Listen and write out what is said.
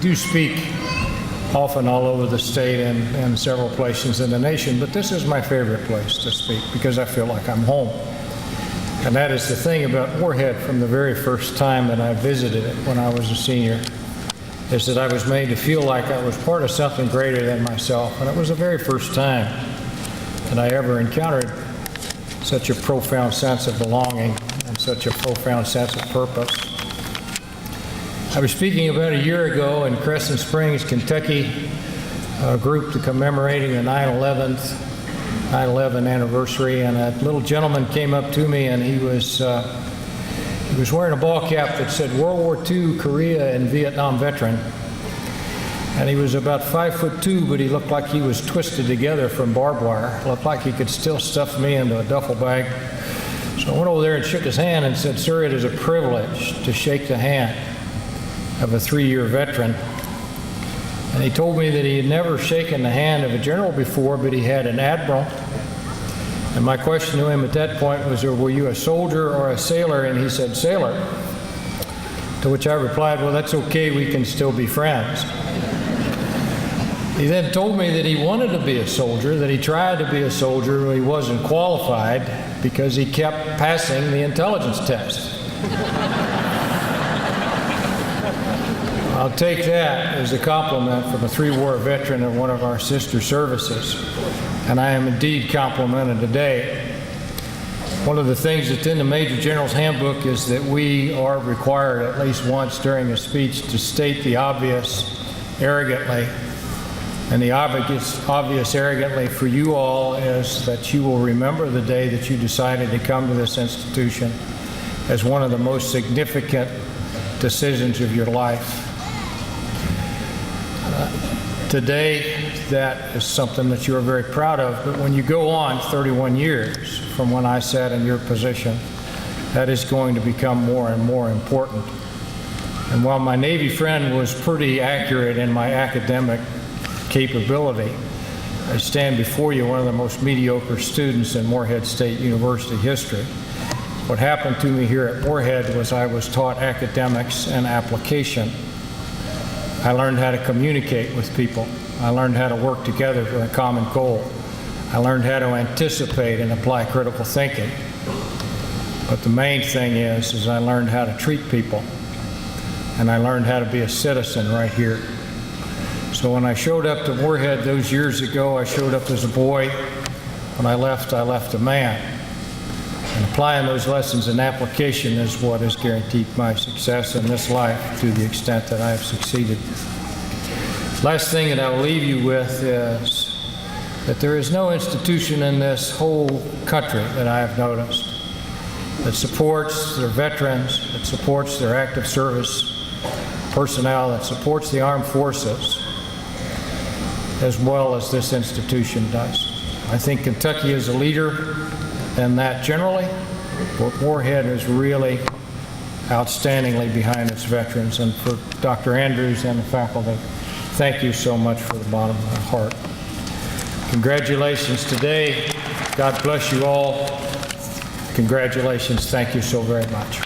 do speak often all over the state and several places in the nation, but this is my favorite place to speak because I feel like I'm home. And that is the thing about Morehead from the very first time that I visited it when I was a senior, is that I was made to feel like I was part of something greater than myself. And it was the very first time that I ever encountered such a profound sense of belonging and such a profound sense of purpose. I was speaking about a year ago in Crescent Springs, Kentucky, a group commemorating the 9/11 anniversary, and a little gentleman came up to me, and he was wearing a ball cap that said World War II, Korea, and Vietnam veteran. And he was about 5'2", but he looked like he was twisted together from barbed wire. Looked like he could still stuff me into a duffel bag. So I went over there and shook his hand and said, "Sir, it is a privilege to shake the hand of a 3-year veteran." And he told me that he had never shaken the hand of a general before, but he had an admiral. And my question to him at that point was, "Were you a soldier or a sailor?" And he said, "Sailor." To which I replied, "Well, that's okay, we can still be friends." He then told me that he wanted to be a soldier, that he tried to be a soldier, but he wasn't qualified because he kept passing the intelligence test. I'll take that as a compliment from a 3-war veteran of one of our sister services, and I am indeed complimented today. One of the things that's in the Major General's Handbook is that we are required at least once during a speech to state the obvious arrogantly. And the obvious arrogantly for you all is that you will remember the day that you decided to come to this institution as one of the most significant decisions of your life. Today, that is something that you are very proud of, but when you go on 31 years from when I sat in your position, that is going to become more and more important. And while my Navy friend was pretty accurate in my academic capability, I stand before you one of the most mediocre students in Morehead State University history. What happened to me here at Morehead was I was taught academics and application. I learned how to communicate with people. I learned how to work together for a common goal. I learned how to anticipate and apply critical thinking. But the main thing is I learned how to treat people. And I learned how to be a citizen right here. So when I showed up to Morehead those years ago, I showed up as a boy. When I left a man. And applying those lessons in application is what has guaranteed my success in this life to the extent that I have succeeded. Last thing that I'll leave you with is that there is no institution in this whole country that I have noticed that supports their veterans, that supports their active service personnel, that supports the armed forces as well as this institution does. I think Kentucky is a leader in that generally, but Morehead is really outstandingly behind its veterans. And for Dr. Andrews and the faculty, thank you so much from the bottom of my heart. Congratulations today. God bless you all. Congratulations. Thank you so very much.